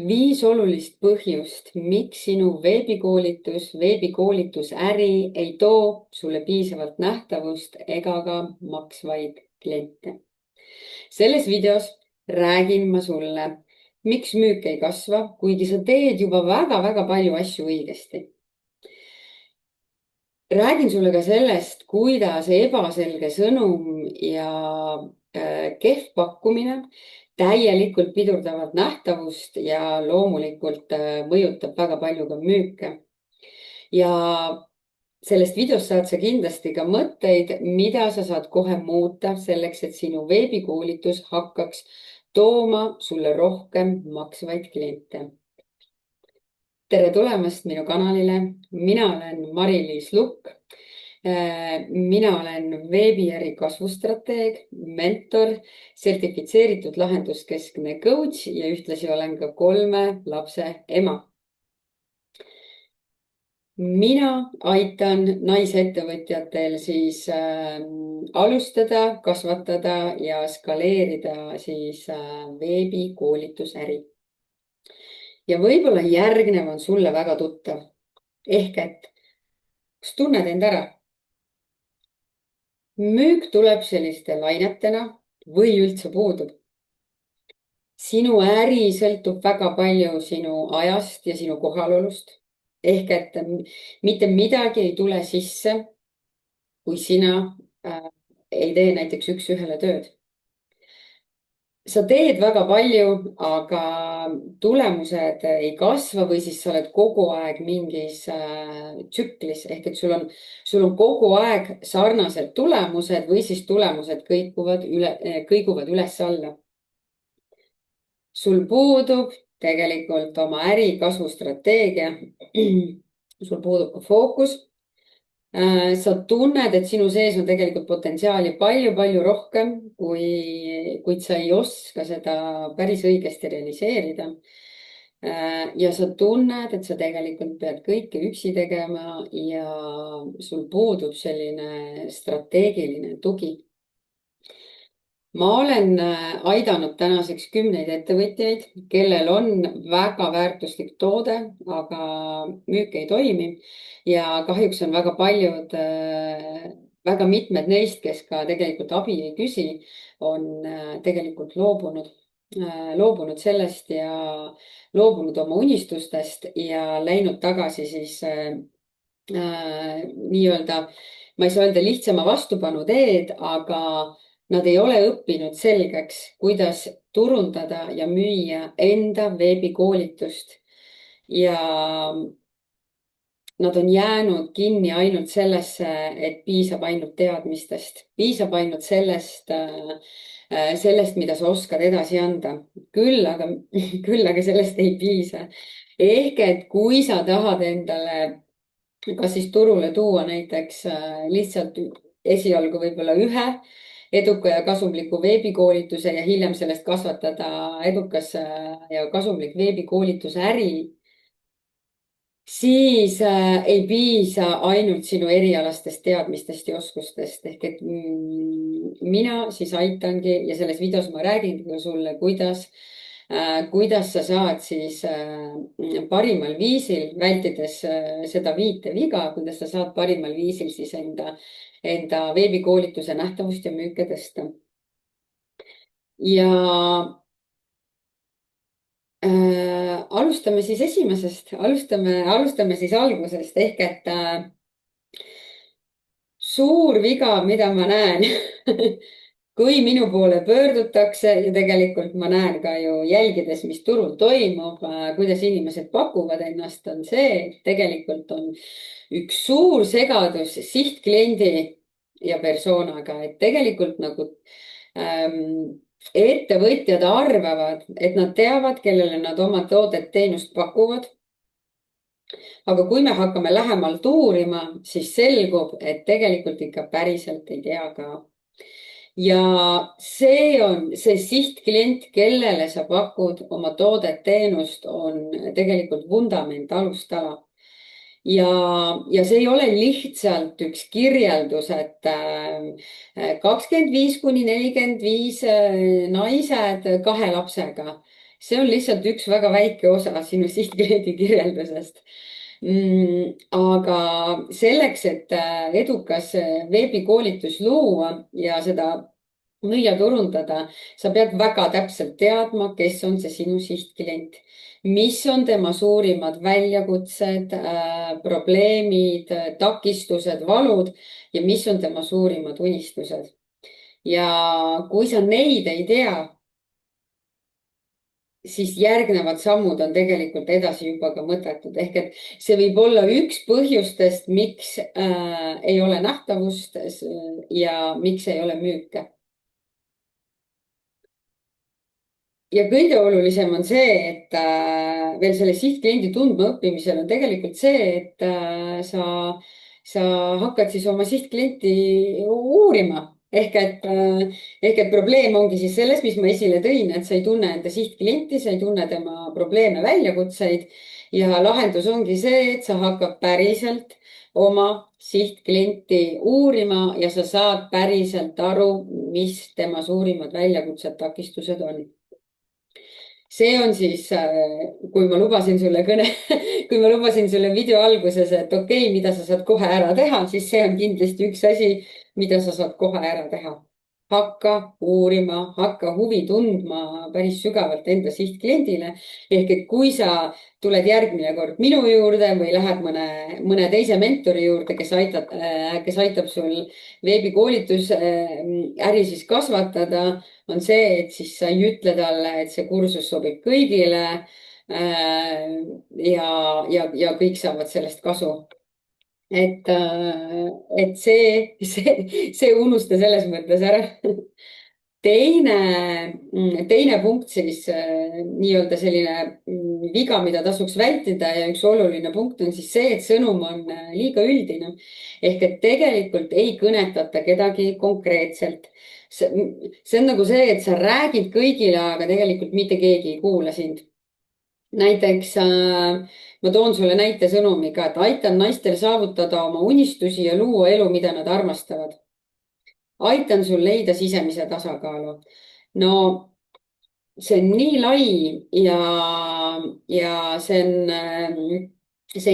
5 olulist põhjust, miks sinu veebikoolitusäri ei too sulle piisavalt nähtavust ega ka maksvaid kliente. Selles videos räägin ma sulle, miks müük ei kasva, kuigi sa teed juba väga-väga palju asju õigesti. Räägin sulle ka sellest, kuidas ebaselge sõnum ja kehv pakkumine täielikult pidurdavad nähtavust ja loomulikult mõjutab väga palju ka müüke. Ja sellest videost saad sa kindlasti ka mõtteid, mida sa saad kohe muuta selleks, et sinu veebikoolitus hakkaks tooma sulle rohkem maksvaid kliente. Tere tulemast minu kanalile. Mina olen Mari-Liis Lukk. Mina olen veebiäri kasvustrateeg, mentor, sertifitseeritud lahenduskeskne coach ja ühtlasi olen ka 3 lapse ema. Mina aitan naisettevõtjatel siis alustada, kasvatada ja skaleerida siis veebikoolitusäri. Ja võib-olla järgnev on sulle väga tuttav. Ehk et, kas tunned end ära? Müük tuleb selliste lainetena või üldse puudub. Sinu äri sõltub väga palju sinu ajast ja sinu kohalolust. Ehk et mitte midagi ei tule sisse, kui sina ei tee näiteks üks-ühele tööd. Sa teed väga palju, aga tulemused ei kasva või siis sa oled kogu aeg mingis tsüklis. Ehk et sul on kogu aeg sarnased tulemused või siis tulemused kõiguvad üles-alla. Sul puudub tegelikult oma äri kasvustrateegia. Sul puudub ka fookus. Sa tunned, et sinu sees on tegelikult potentsiaali palju-palju rohkem, kuid sa ei oska seda päris õigesti realiseerida. Ja sa tunned, et sa tegelikult pead kõike üksi tegema ja sul puudub selline strateegiline tugi. Ma olen aidanud tänaseks 10 ettevõtjaid, kellel on väga väärtuslik toode, aga müük ei toimi. Ja kahjuks on väga paljud, väga mitmed neist, kes ka tegelikult abi ei küsi, on tegelikult loobunud sellest ja loobunud oma unistustest ja läinud tagasi siis nii-öelda, ma ei saa öelda lihtsama vastupanu teed, aga nad ei ole õppinud selgeks, kuidas turundada ja müüa enda veebikoolitust. Ja nad on jäänud kinni ainult sellesse, et piisab ainult teadmistest. Piisab ainult sellest, mida sa oskad edasi anda. Küll aga sellest ei piisa. Ehk et kui sa tahad endale kas siis turule tuua näiteks lihtsalt esialgu võib-olla ühe eduka ja kasumliku veebikoolituse ja hiljem sellest kasvatada edukas ja kasumlik veebikoolituse äri, siis ei piisa ainult sinu erialastest teadmistest ja oskustest. Ehk et mina siis aitangi ja selles videos ma räägingi sulle, kuidas sa saad siis parimal viisil, vältides seda 5 viga, kuidas sa saad parimal viisil siis enda veebikoolituse nähtavust ja müüke tõsta. Ja alustame siis esimesest, alustame siis algusest. Ehk et suur viga, mida ma näen, kui minu poole pöördutakse ja tegelikult ma näen ka ju jälgides, mis turul toimub, kuidas inimesed pakuvad ennast, on see, et tegelikult on üks suur segadus sihtkliendi ja persoonaga, et tegelikult nagu ettevõtjad arvavad, et nad teavad, kellele nad oma toodet-teenust pakuvad. Aga kui me hakkame lähemalt uurima, siis selgub, et tegelikult ikka päriselt ei tea ka. Ja see on see sihtklient, kellele sa pakud oma toodet-teenust, on tegelikult vundament, alustala. Ja see ei ole lihtsalt üks kirjeldus, et 25–45 naised 2 lapsega see on lihtsalt üks väga väike osa sinu sihtkliendi kirjeldusest. Aga selleks, et edukas veebikoolitus luua ja seda müüa, turundada, sa pead väga täpselt teadma, kes on see sinu sihtklient, mis on tema suurimad väljakutsed, probleemid, takistused, valud ja mis on tema suurimad unistused. ja kui sa neid ei tea, siis järgnevad sammud on tegelikult edasi juba ka mõttetud, ehk et see võib olla üks põhjustest, miks ei ole nähtavust ja miks ei ole müüke. ja kõige olulisem on see, et veel selle sihtkliendi tundmaõppimisel on tegelikult see, et sa hakkad siis oma sihtklienti uurima. Ehk et probleem ongi siis selles, mis ma esile tõin, et sa ei tunne enda sihtklienti, sa ei tunne tema probleeme, väljakutseid ja lahendus ongi see, et sa hakkad päriselt oma sihtklienti uurima ja sa saad päriselt aru, mis tema suurimad väljakutsed, takistused on. See on siis, kui ma lubasin sulle kui ma lubasin sulle video alguses, et okei, mida sa saad kohe ära teha, siis see on kindlasti üks asi, mida sa saad kohe ära teha. Hakka uurima, hakka huvi tundma päris sügavalt enda sihtkliendile. ehk et kui sa tuled järgmine kord minu juurde või lähed mõne teise mentori juurde, kes aitab sul veebikoolitus äri siis kasvatada, on see, et siis sa ei ütle talle, et see kursus sobib kõigile. ja kõik saavad sellest kasu. et see unusta selles mõttes ära. teine punkt siis nii-öelda selline viga, mida tasuks vältida ja üks oluline punkt on siis see, et sõnum on liiga üldine. ehk et tegelikult ei kõnetata kedagi konkreetselt. see on nagu see, et sa räägid kõigile, aga tegelikult mitte keegi ei kuula sind. näiteks ma toon sulle näite sõnumiga, et aitan naistel saavutada oma unistusi ja luua elu, mida nad armastavad. aitan sul leida sisemise tasakaalu. no see on nii lai ja see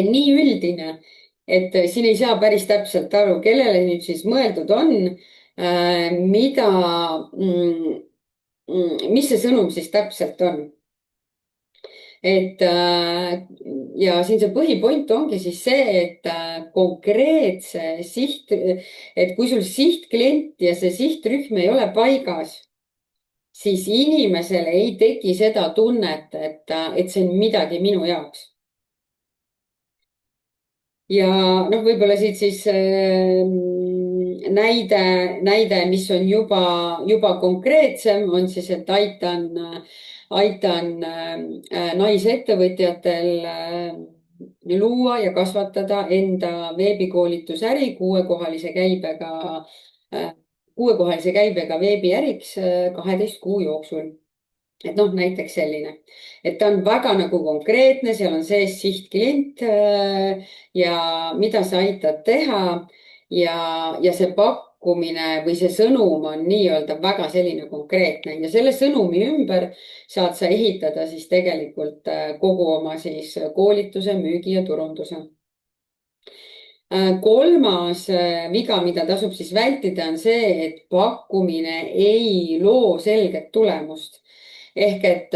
on nii üldine, et siin ei saa päris täpselt aru, kellele nüüd siis mõeldud on, mis see sõnum siis täpselt on. ja siin see põhipoint ongi siis see, et konkreetse et kui sul sihtklient ja see sihtrühm ei ole paigas, siis inimesele ei teki seda tunnet, et see on midagi minu jaoks. ja noh, võib-olla siit siis näide, mis on juba konkreetsem, on siis, et aitan naisettevõtjatel luua ja kasvatada enda veebikoolitusäri kuuekohalise käibega veebiäriks 12 kuu jooksul. et noh, näiteks selline, et ta on väga nagu konkreetne, seal on sees sihtklient ja mida sa aitad teha ja see pakkumine või see sõnum on nii-öelda väga selline konkreetne ja selle sõnumi ümber saad sa ehitada siis tegelikult kogu oma siis koolituse, müügi ja turunduse. kolmas viga, mida tasub siis vältida, on see, et pakkumine ei loo selget tulemust. ehk et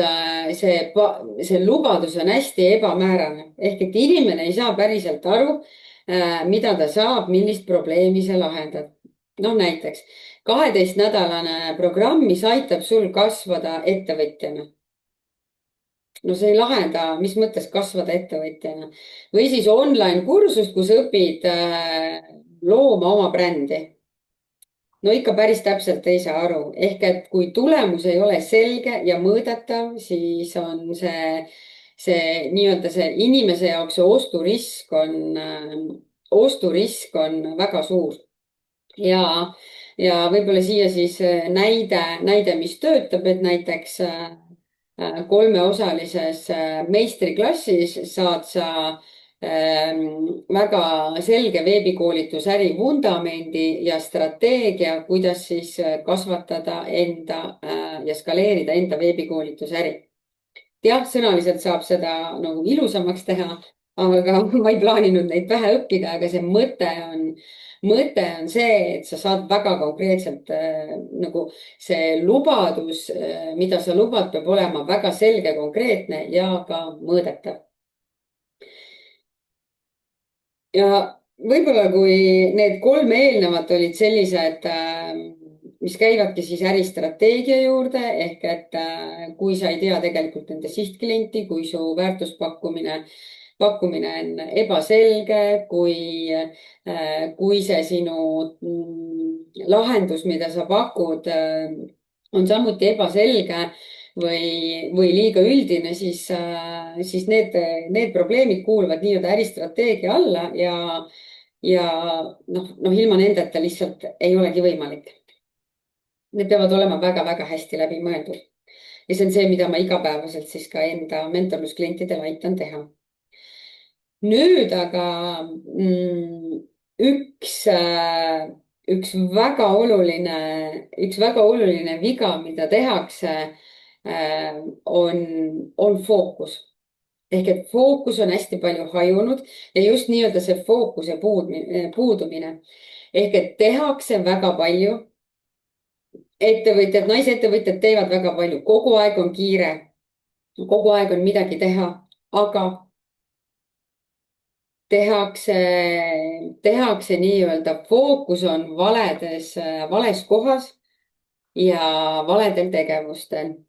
see lubadus on hästi ebamäärane, ehk et inimene ei saa päriselt aru, mida ta saab, millist probleemi sa lahendad. noh, näiteks 12-nädalane programm, mis aitab sul kasvada ettevõtjana. no see ei lahenda, mis mõttes kasvada ettevõtjana. või siis online kursus, kus õpid looma oma brändi. no ikka päris täpselt ei saa aru, ehk et kui tulemus ei ole selge ja mõõdetav, siis on see nii-öelda see inimese jaoks see osturisk on väga suur. ja võib-olla siia siis näide, mis töötab, et näiteks 3-osalises meistriklassis saad sa väga selge veebikoolitusäri vundamendi ja strateegia, kuidas siis kasvatada enda ja skaleerida enda veebikoolitusäri. jah, sõnaliselt saab seda nagu ilusamaks teha, aga ma ei plaaninud neid pähe õppida, aga see mõte on see, et sa saad väga konkreetselt nagu see lubadus, mida sa lubad, peab olema väga selge, konkreetne ja ka mõõdetav. Ja võib-olla kui need kolm eelnevat olid sellised, mis käivadki siis äristrateegia juurde ehk et kui sa ei tea tegelikult nende sihtklienti, kui su pakkumine on ebaselge, kui see sinu lahendus, mida sa pakud, on samuti ebaselge või liiga üldine, siis need probleemid kuuluvad nii-öelda äristrateegia alla ja ilma nendeta lihtsalt ei olegi võimalik. Need peavad olema väga-väga hästi läbimõeldud. Ja see on see, mida ma igapäevaselt siis ka enda mentorlusklientidele aitan teha. Nüüd aga üks väga oluline viga, mida tehakse, on fookus. Ehk et fookus on hästi palju hajunud ja just nii-öelda see fookuse puudumine. Ehk et tehakse väga palju. Naisettevõtjad teevad väga palju, kogu aeg on kiire, kogu aeg on midagi teha, aga tehakse nii-öelda fookus on vales kohas ja valedel tegevustel.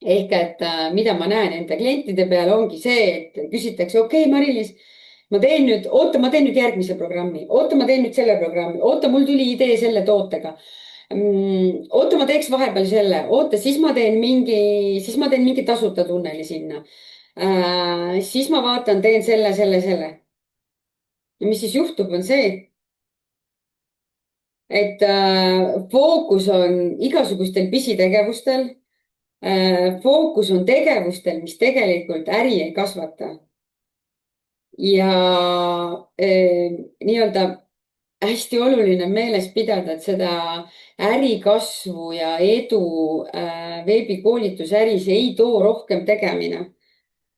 Ehk et mida ma näen enda klientide peal ongi see, et küsitakse, okei, Mari-Liis, ma teen nüüd järgmise programmi, ma teen nüüd selle programmi, mul tuli idee selle tootega. Ma teeks vahepeal selle, siis ma teen mingi tasuta tunneli sinna. Siis ma vaatan, teen selle. Ja mis siis juhtub, on see, et fookus on igasugustel pisitegevustel. Fookus on tegevustel, mis tegelikult äri ei kasvata. Ja nii-öelda hästi oluline on meeles pidada, et seda ärikasvu ja edu veebikoolitusäris ei too rohkem tegemine,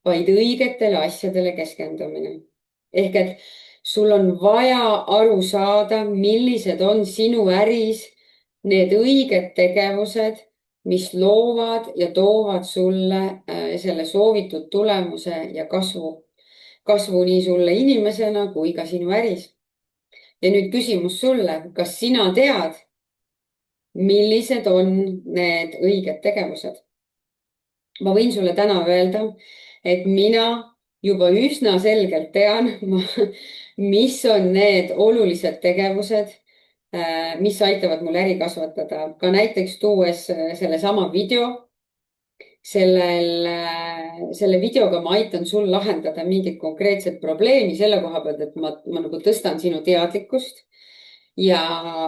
vaid õigetele asjadele keskendumine. Ehk et sul on vaja aru saada, millised on sinu äris need õiged tegevused, mis loovad ja toovad sulle selle soovitud tulemuse ja kasvu nii sulle inimesena kui ka sinu äris. Ja nüüd küsimus sulle, kas sina tead, millised on need õiged tegevused? Ma võin sulle täna öelda, et mina juba üsna selgelt tean, mis on need olulised tegevused, mis aitavad mul äri kasvatada. Ka näiteks tuues sellesama video. Selle videoga ma aitan sul lahendada mingit konkreetset probleemi selle koha pealt, et ma nagu tõstan sinu teadlikkust. Ja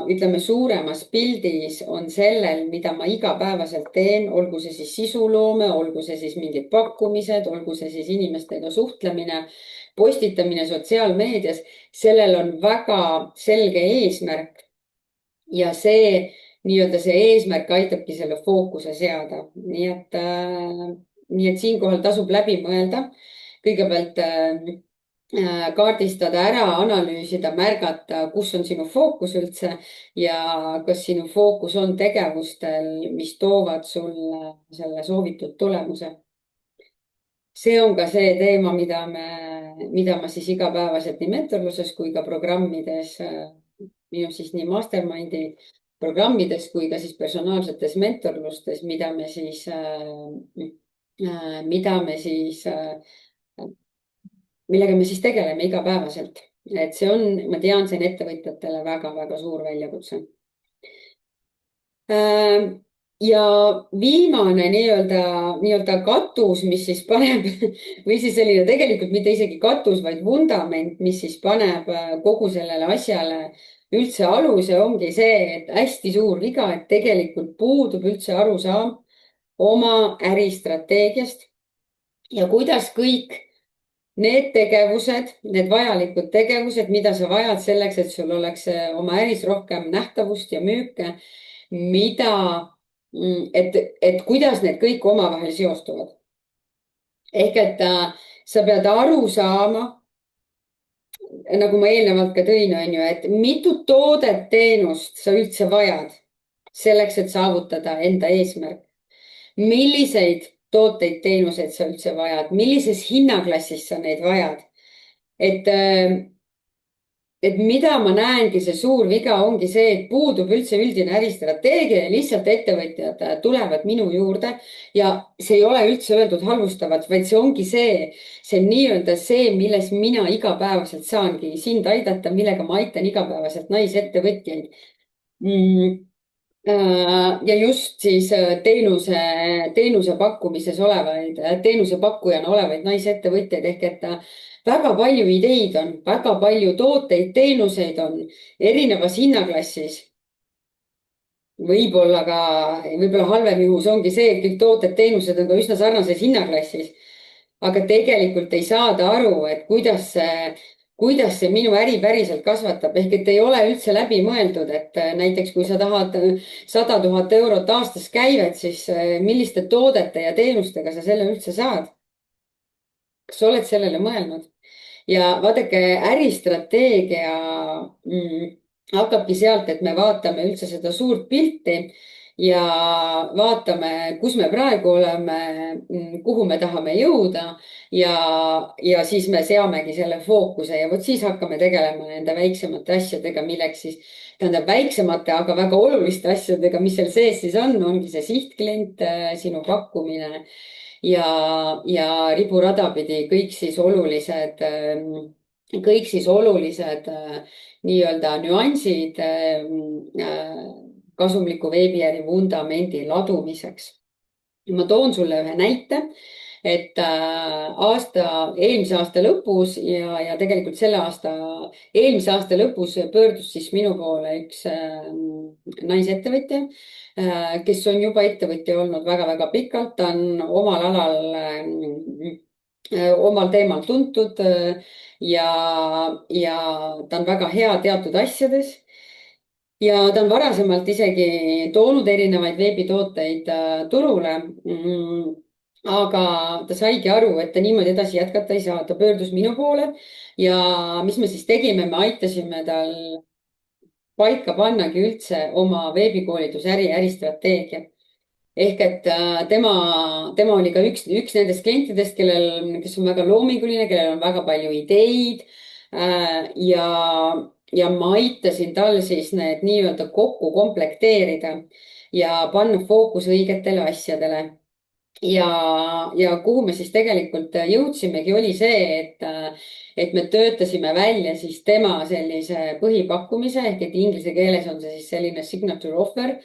ütleme, suuremas pildis on sellel, mida ma igapäevaselt teen, olgu see siis sisuloome, olgu see siis mingid pakkumised, olgu see siis inimestega suhtlemine, postitamine sotsiaalmeedias. Sellel on väga selge eesmärk. Ja see eesmärk aitabki selle fookuse seada. Nii et siinkohal tasub läbi mõelda. Kõigepealt kaardistada ära, analüüsida, märgata, kus on sinu fookus üldse ja kas sinu fookus on tegevustel, mis toovad sulle selle soovitud tulemuse. See on ka see teema, mida ma siis igapäevaselt nii mentorluses kui ka programmides, minu siis nii mastermind'i programmides kui ka siis personaalsetes mentorlustes, millega me siis tegeleme igapäevaselt. Et see on, ma tean, see on ettevõtjatele väga-väga suur väljakutse. Ja viimane nii-öelda katus, mis siis paneb või siis selline tegelikult mitte isegi katus, vaid vundament, mis siis paneb kogu sellele asjale üldse aluse, ongi see, et hästi suur viga, et tegelikult puudub üldse arusaam oma äristrateegiast ja kuidas kõik need tegevused, need vajalikud tegevused, mida sa vajad selleks, et sul oleks oma äris rohkem nähtavust ja müüke, et kuidas need kõik omavahel seostuvad. ehk et sa pead aru saama, nagu ma eelnevalt ka tõin, on ju, et mitu toodet, teenust sa üldse vajad selleks, et saavutada enda eesmärk. Milliseid tooteid, teenuseid sa üldse vajad, millises hinnaklassis sa neid vajad. et et mida ma näengi, see suur viga ongi see, et puudub üldse üldine äristrateegia ja lihtsalt ettevõtjad tulevad minu juurde ja see ei ole üldse öeldud halvustavalt, vaid see ongi see on nii-öelda see, milles mina igapäevaselt saangi sind aidata, millega ma aitan igapäevaselt naisettevõtjaid. mm, ja just siis teenuse pakkumises olevaid, teenusepakkujana olevaid naisettevõtjaid ehk et väga palju ideid on, väga palju tooteid, teenuseid on erinevas hinnaklassis. Võib-olla halvem juhus ongi see, et kõik tooted, teenused on ka üsna sarnases hinnaklassis. Aga tegelikult ei saada aru, et kuidas see minu äri päriselt kasvatab, ehk et ei ole üldse läbi mõeldud, et näiteks kui sa tahad 100 000 eurot aastas käivet, siis milliste toodete ja teenustega sa selle üldse saad? Kas sa oled sellele mõelnud? Ja vaadake, äristrateegia hakkabki sealt, et me vaatame üldse seda suurt pilti ja vaatame, kus me praegu oleme, kuhu me tahame jõuda ja siis me seamegi selle fookuse ja vot siis hakkame tegelema nende väiksemate asjadega, milleks siis tähendab väiksemate, aga väga oluliste asjadega, mis seal sees siis ongi see sihtklient, sinu pakkumine ja riburada pidi kõik siis olulised nii-öelda nüansid kasumliku veebiäri vundamendi ladumiseks. Ma toon sulle ühe näite, et eelmise aasta lõpus ja tegelikult eelmise aasta lõpus pöördus siis minu poole üks naisettevõtja, kes on juba ettevõtja olnud väga-väga pikalt, ta on omal alal, omal teemal tuntud ja ta on väga hea teatud asjades ja ta on varasemalt isegi toonud erinevaid veebitooteid turule. Aga ta saigi aru, et ta niimoodi edasi jätkata ei saa, ta pöördus minu poole ja mis me siis tegime, me aitasime tal paika pannagi üldse oma veebikoolitusäri, äristrateegia. Ehk et tema oli ka üks nendest klientidest, kes on väga loominguline, kellel on väga palju ideid. Ja ma aitasin tal siis need nii-öelda kokku komplekteerida ja panna fookus õigetele asjadele. Ja kuhu me siis tegelikult jõudsimegi, oli see, et me töötasime välja siis tema sellise põhipakkumise ehk et inglise keeles on see siis selline signature offer.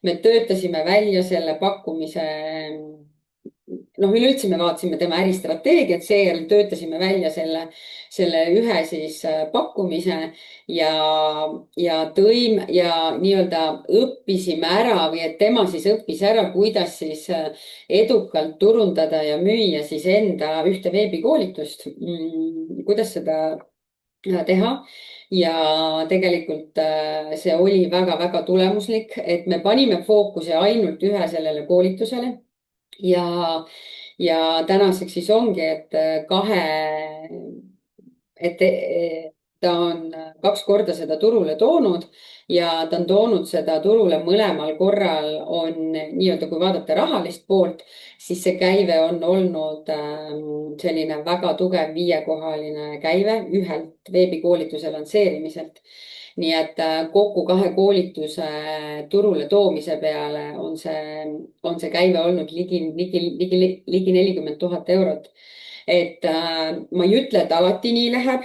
Me töötasime välja selle pakkumise. Noh, üleüldse me vaatasime tema äristrateegiat, seejärel töötasime välja selle ühe siis pakkumise ja nii-öelda õppisime ära või et tema siis õppis ära, kuidas siis edukalt turundada ja müüa siis enda ühte veebikoolitust. Kuidas seda teha ja tegelikult see oli väga-väga tulemuslik, et me panime fookuse ainult ühe sellele koolitusele ja tänaseks siis ongi, et ta on 2 korda seda turule toonud ja ta on toonud seda turule mõlemal korral on nii-öelda, kui vaadata rahalist poolt, siis see käive on olnud selline väga tugev 5-kohaline käive ühelt veebikoolituse lansseerimiselt. Nii et kokku 2 koolituse turule toomise peale on see käive olnud ligi 40 000 eurot. Et ma ei ütle, et alati nii läheb,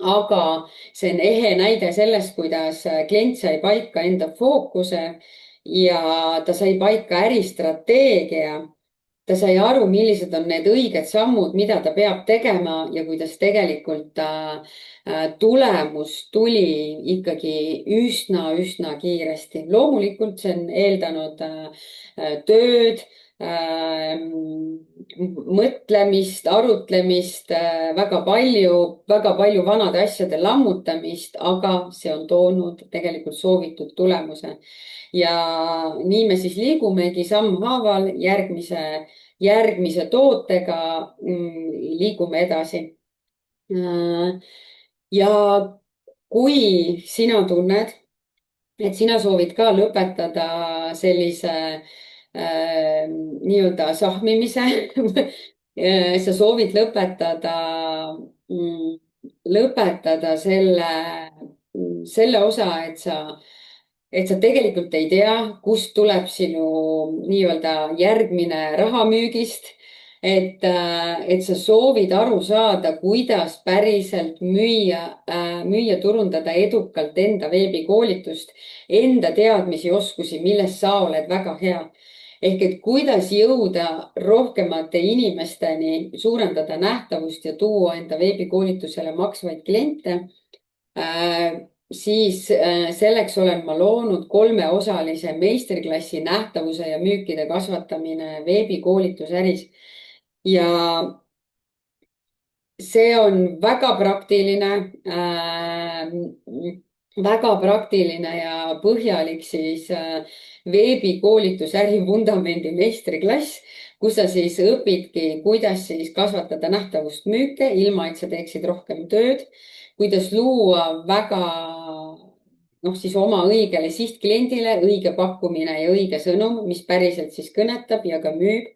aga see on ehe näide sellest, kuidas klient sai paika enda fookuse ja ta sai paika äristrateegia. Ta sai aru, millised on need õiged sammud, mida ta peab tegema ja kuidas tegelikult tulemus tuli ikkagi üsna kiiresti. Loomulikult see on eeldanud tööd, mõtlemist, arutlemist, väga palju vanade asjade lammutamist, aga see on toonud tegelikult soovitud tulemuse. ja nii me siis liigumegi sammhaaval järgmise tootega, liigume edasi. ja kui sina tunned, et sina soovid ka lõpetada sellise nii-öelda sahmimise sa soovid lõpetada selle osa, et sa tegelikult ei tea, kust tuleb sinu nii-öelda järgmine raha müügist. Et sa soovid aru saada, kuidas päriselt turundada edukalt enda veebikoolitust, enda teadmisi, oskusi, milles sa oled väga hea. Ehk et kuidas jõuda rohkemate inimesteni, suurendada nähtavust ja tuua enda veebikoolitusele maksvaid kliente. Siis selleks olen ma loonud 3-osalise meistriklassi nähtavuse ja müükide kasvatamine veebikoolitusäris. ja see on väga praktiline ja põhjalik siis veebikoolitusäri vundamendi meistriklass, kus sa siis õpidki, kuidas siis kasvatada nähtavust, müüke, ilma et sa teeksid rohkem tööd, kuidas luua väga siis oma õigele sihtkliendile õige pakkumine ja õige sõnum, mis päriselt siis kõnetab ja ka müüb.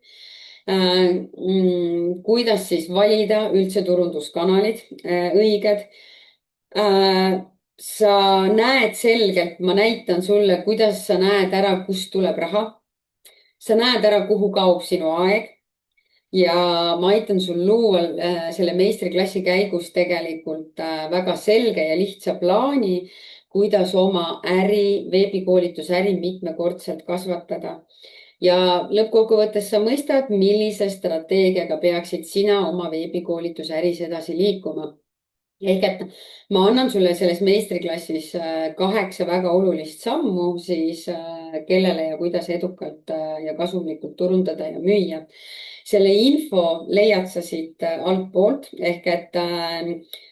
Kuidas siis valida üldse turunduskanalid õiged. Sa näed selgelt, ma näitan sulle, kuidas sa näed ära, kust tuleb raha. Sa näed ära, kuhu kaob sinu aeg. Ja ma aitan sul luua selle meistriklassi käigus tegelikult väga selge ja lihtsa plaani, kuidas oma veebikoolitusäri mitmekordselt kasvatada. Ja lõppkokkuvõttes sa mõistad, millise strateegiaga peaksid sina oma veebikoolitusäris edasi liikuma. Ehk et ma annan sulle selles meistriklassis 8 väga olulist sammu siis kellele ja kuidas edukalt ja kasumlikult turundada ja müüa. Selle info leiad sa siit altpoolt, ehk et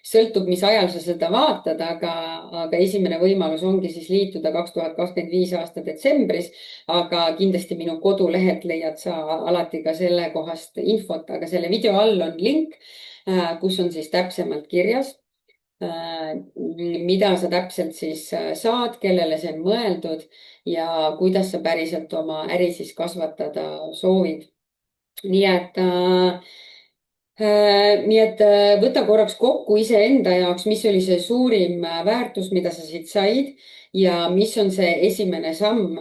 sõltub, mis ajal sa seda vaatad, aga esimene võimalus ongi siis liituda 2025 aasta detsembris, aga kindlasti minu kodulehelt leiad sa alati ka sellekohast infot, aga selle video all on link, kus on siis täpsemalt kirjas, mida sa täpselt siis saad, kellele see on mõeldud ja kuidas sa päriselt oma äri siis kasvatada soovid. Nii et võta korraks kokku iseenda jaoks, mis oli see suurim väärtus, mida sa siit said ja mis on see esimene samm.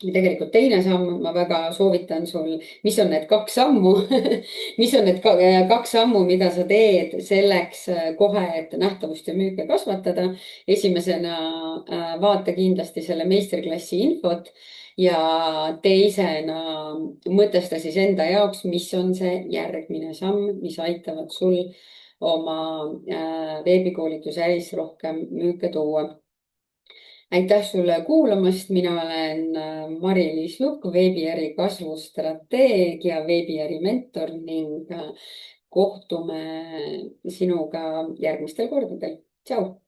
Tegelikult teine samm, ma väga soovitan sul, mis on need 2 sammu mis on need 2 sammu, mida sa teed selleks kohe, et nähtavust ja müüke kasvatada. Esimesena vaata kindlasti selle meistriklassi infot ja teisena mõtesta siis enda jaoks, mis on see järgmine samm, mis aitavad sul oma veebikoolitusäris rohkem müüke tuua. Aitäh sulle kuulamast, mina olen Mari-Liis Lukk, veebiäri kasvustrateegia, veebiäri mentor ning kohtume sinuga järgmistel kordadel. Tšau.